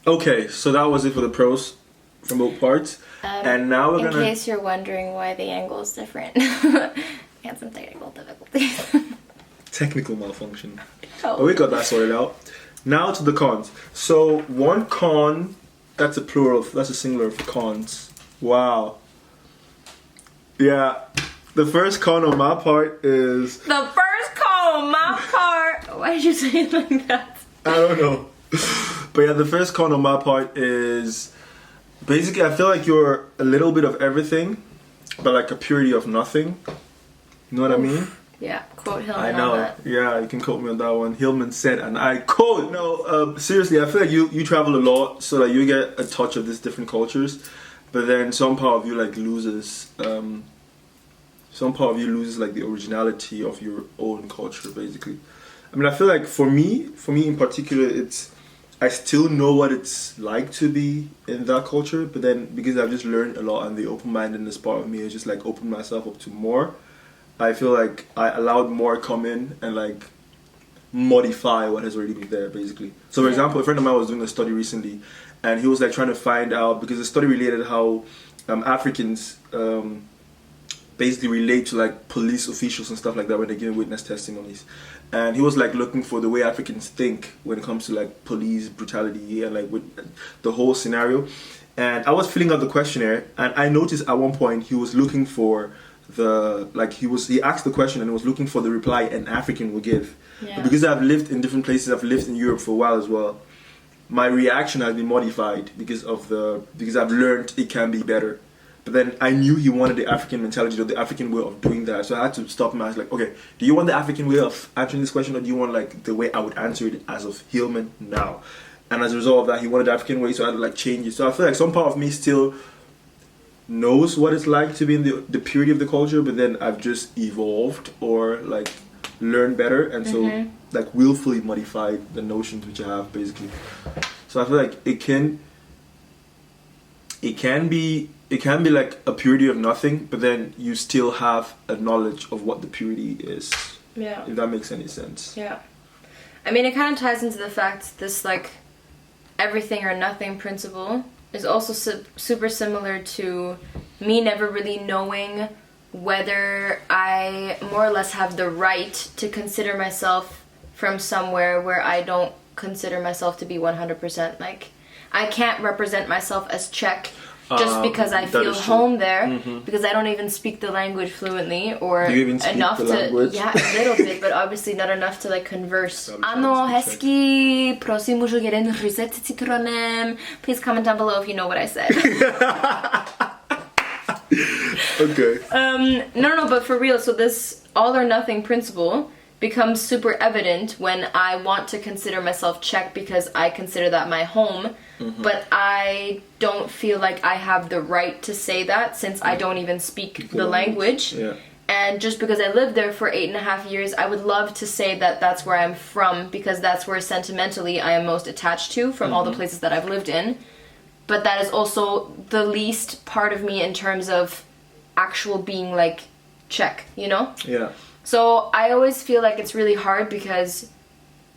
Okay, so that was it for the pros from both parts. And now we're In gonna... case you're wondering why the angle is different. And some technical difficulties. Technical malfunction. Oh. But we got that sorted out. Now to the cons. So one con, that's a plural, that's a singular of cons. Wow. Yeah. The first con on my part is... The first call on my part. Why did you say it like that? I don't know. But yeah, the first con on my part is... Basically, I feel like you're a little bit of everything, but like a purity of nothing. You know what I mean? Yeah, quote Hillman I know. on that. Yeah, you can quote me on that one. Hillman said, and I quote. No, seriously, I feel like you travel a lot, so like you get a touch of these different cultures, but then some part of you like loses. Some part of you loses like the originality of your own culture, basically. I mean, I feel like for me in particular, it's I still know what it's like to be in that culture, but then because I've just learned a lot and the open-mindedness part of me is just like open myself up to more. I feel like I allowed more come in and like modify what has already been there, basically. So, for example, a friend of mine was doing a study recently, and he was like trying to find out because the study related how Africans basically relate to like police officials and stuff like that when they're giving witness testimonies. And he was like looking for the way Africans think when it comes to like police brutality and like with the whole scenario. And I was filling out the questionnaire, and I noticed at one point he was looking for he asked the question and was looking for the reply an African would give. Yeah. But because I've lived in different places, I've lived in Europe for a while as well, my reaction has been modified because I've learned it can be better. But then I knew he wanted the African mentality or the African way of doing that, so I had to stop him. I was like, okay, do you want the African way of answering this question, or do you want like the way I would answer it as of Hillman now? And as a result of that, he wanted the African way, so I had to like change it. So I feel like some part of me still knows what it's like to be in the purity of the culture, but then I've just evolved or like learned better, and so like willfully modified the notions which I have, basically. So I feel like it can be like a purity of nothing, but then you still have a knowledge of what the purity is. Yeah. If that makes any sense. Yeah. I mean, it kind of ties into the fact this like everything or nothing principle is also super similar to me never really knowing whether I more or less have the right to consider myself from somewhere where I don't consider myself to be 100%. Like, I can't represent myself as Czech just because I feel home there, because I don't even speak the language fluently or Do you even speak enough the to language? yeah, a little bit, but obviously not enough to like converse. Ano, hezky, prosím, můžu jeden rýzet s citronem? Please comment down below if you know what I said. Okay. No, but for real, so this all or nothing principle becomes super evident when I want to consider myself Czech because I consider that my home, but I don't feel like I have the right to say that since I don't even speak the language. Yeah. And just because I lived there for 8.5 years, I would love to say that that's where I'm from because that's where sentimentally I am most attached to from all the places that I've lived in. But that is also the least part of me in terms of actual being like Czech, you know? Yeah. So I always feel like it's really hard because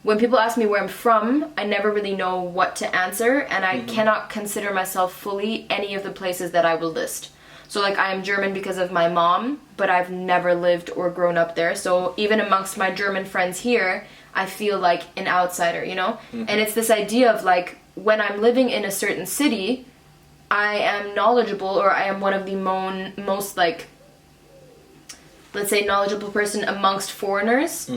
when people ask me where I'm from, I never really know what to answer, and I cannot consider myself fully any of the places that I will list. So like I am German because of my mom, but I've never lived or grown up there. So even amongst my German friends here, I feel like an outsider, you know? And it's this idea of like when I'm living in a certain city, I am knowledgeable, or I am one of the most like, let's say, knowledgeable person amongst foreigners,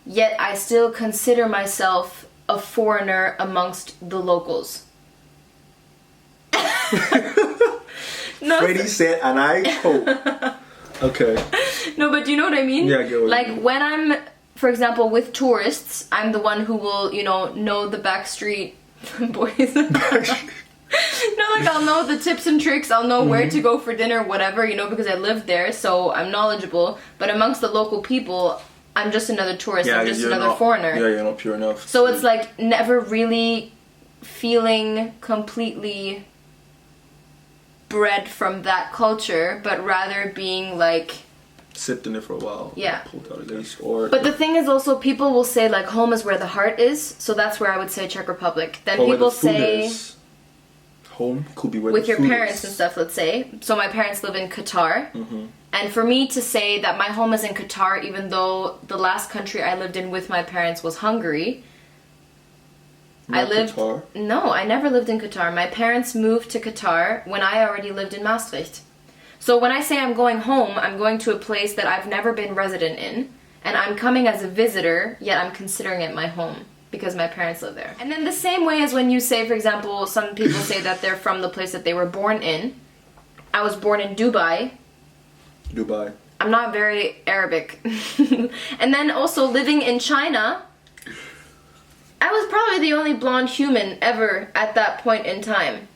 yet I still consider myself a foreigner amongst the locals. No, Fredy said, and I quote. Okay. No, but do you know what I mean? Yeah, I get what you like mean. when I'm, for example, with tourists, I'm the one who will, know the backstreet boys. No, like I'll know the tips and tricks, I'll know where to go for dinner, whatever, because I lived there, so I'm knowledgeable. But amongst the local people, I'm just another tourist, I'm just another foreigner. Yeah, you're not pure enough. So it's like never really feeling completely bred from that culture, but rather being like sipped in it for a while. Yeah. Pulled out at least. Or But the thing is also, people will say like home is where the heart is, so that's where I would say Czech Republic. Then or where people the food say is. Home could be where with the your food parents is. and stuff, let's say. So my parents live in Qatar. And for me to say that my home is in Qatar, even though the last country I lived in with my parents was Hungary, Not Qatar. No, I never lived in Qatar. My parents moved to Qatar when I already lived in Maastricht. So when I say I'm going home, I'm going to a place that I've never been resident in, and I'm coming as a visitor, yet I'm considering it my home because my parents live there. And then the same way as when you say, for example, some people say that they're from the place that they were born in. I was born in Dubai. Dubai. I'm not very Arabic. And then also living in China, I was probably the only blonde human ever at that point in time.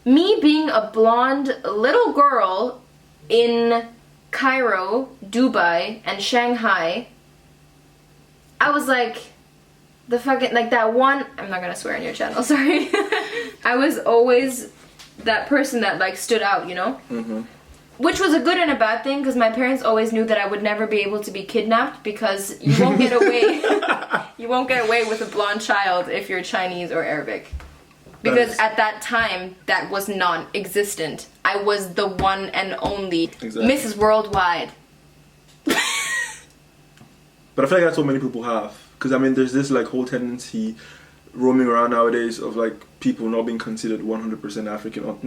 Me being a blonde little girl in Cairo, Dubai, and Shanghai, I was like, the fucking, like that one, I'm not gonna swear on your channel, sorry. I was always that person that like stood out, you know? Which was a good and a bad thing, because my parents always knew that I would never be able to be kidnapped, because you won't get away. You won't get away with a blonde child if you're Chinese or Arabic. Because at that time, that was non-existent. I was the one and only Mrs. Worldwide. But I feel like that's what many people have. Because I mean, there's this like whole tendency roaming around nowadays of like people not being considered 100% African, or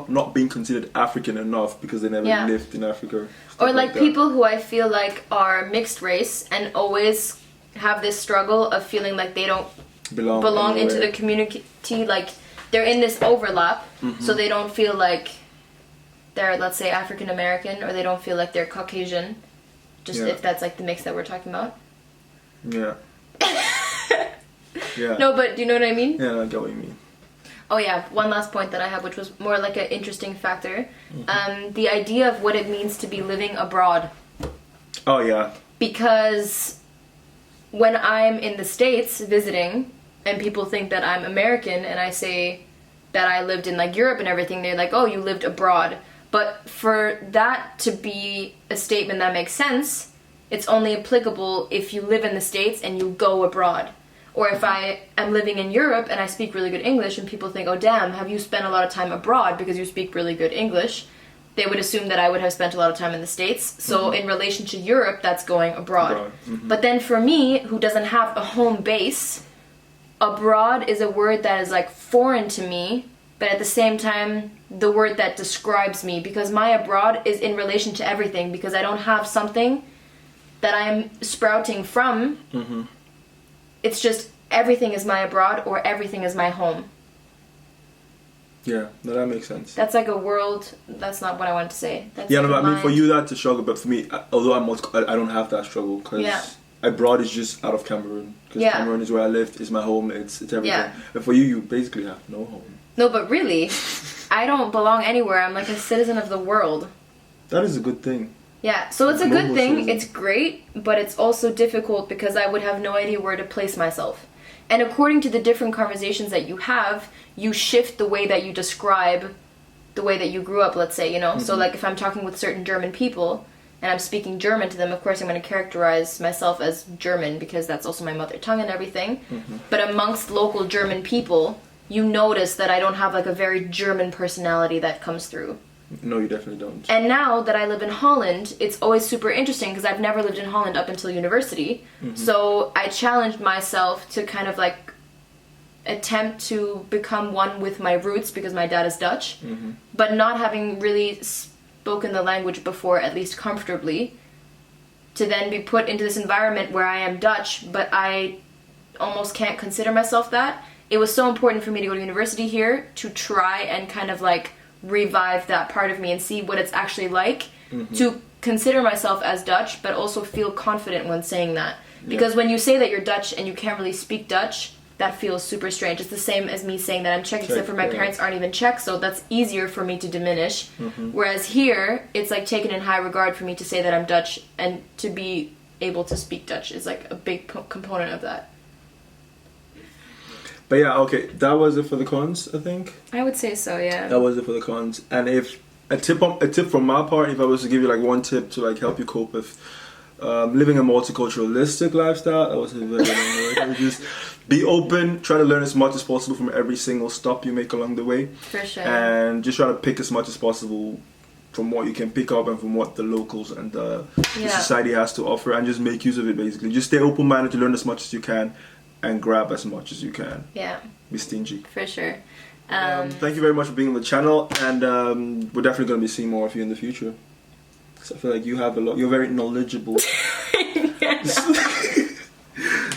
not being considered African enough because they never lived in Africa. Or like that. people who I feel like are mixed race and always have this struggle of feeling like they don't belong into the community, like they're in this overlap, so they don't feel like they're, let's say, African American, or they don't feel like they're Caucasian, just if that's like the mix that we're talking about. Yeah. Yeah. No, but do you know what I mean? Yeah, I get what you mean. Oh yeah, one last point that I have, which was more like an interesting factor. The idea of what it means to be living abroad. Oh yeah. Because when I'm in the States visiting, and people think that I'm American, and I say that I lived in like Europe and everything, they're like, oh, you lived abroad. But for that to be a statement that makes sense, it's only applicable if you live in the States and you go abroad. Or if I am living in Europe and I speak really good English and people think, oh damn, have you spent a lot of time abroad because you speak really good English? They would assume that I would have spent a lot of time in the States. So in relation to Europe, that's going abroad. But then for me, who doesn't have a home base, abroad is a word that is like foreign to me, but at the same time, the word that describes me, because my abroad is in relation to everything, because I don't have something that I'm sprouting from. It's just everything is my abroad or everything is my home. Yeah, no, that makes sense. That's like a world. That's not what I wanted to say. That's yeah, like no, but I mean, for you that's a struggle, but for me, although I don't have that struggle, because abroad is just out of Cameroon, because Cameroon is where I lived, is my home, it's everything. Yeah. But for you, you basically have no home. No, but really, I don't belong anywhere. I'm like a citizen of the world. That is a good thing. Yeah, so it's a good thing, citizen. it's great, but it's also difficult because I would have no idea where to place myself. And according to the different conversations that you have, you shift the way that you describe the way that you grew up, let's say, you know? So like if I'm talking with certain German people and I'm speaking German to them, of course I'm going to characterize myself as German because that's also my mother tongue and everything. But amongst local German people, you notice that I don't have like a very German personality that comes through. No, you definitely don't. And now that I live in Holland, it's always super interesting because I've never lived in Holland up until university. So I challenged myself to kind of like attempt to become one with my roots because my dad is Dutch, but not having really spoken the language before, at least comfortably, to then be put into this environment where I am Dutch, but I almost can't consider myself that. It was so important for me to go to university here to try and kind of like revive that part of me and see what it's actually like to consider myself as Dutch, but also feel confident when saying that. Because when you say that you're Dutch and you can't really speak Dutch, that feels super strange. It's the same as me saying that I'm Czech, except for my parents aren't even Czech, so that's easier for me to diminish. Whereas here, it's like taken in high regard for me to say that I'm Dutch, and to be able to speak Dutch is like a big component of that. But yeah, okay, that was it for the cons, I think. I would say so, yeah. That was it for the cons. And if a tip from my part, if I was to give you like one tip to like help you cope with living a multiculturalistic lifestyle, I was a very long way. Just be open, try to learn as much as possible from every single stop you make along the way. For sure. And just try to pick as much as possible from what you can pick up and from what the locals and the society has to offer, and just make use of it basically. Just stay open-minded to learn as much as you can and grab as much as you can. Yeah. Be stingy. For sure. Thank you very much for being on the channel, and we're definitely going to be seeing more of you in the future. So I feel like you have a lot. You're very knowledgeable.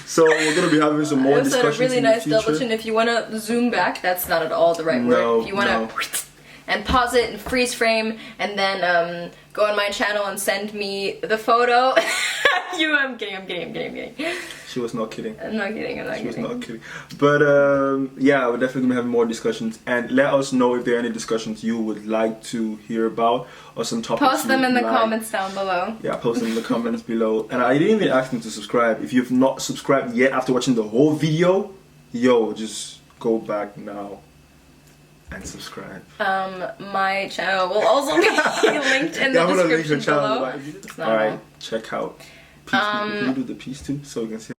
So we're going to be having some more discussions. A really in nice the future. double chin. If you want to zoom back, that's not at all the right word. If you want to and pause it and freeze frame, and then go on my channel and send me the photo. I'm kidding. She was not kidding. I'm not kidding. She was not kidding. But yeah, we're definitely gonna have more discussions, and let us know if there are any discussions you would like to hear about, or some topics. Post them in the comments down below. Yeah, post them in the comments below. And I didn't even ask them to subscribe. If you've not subscribed yet after watching the whole video, yo, just go back now and subscribe. My channel will also be linked in the description below. Alright, check out. Peace. Can you do the peace too, so we can see?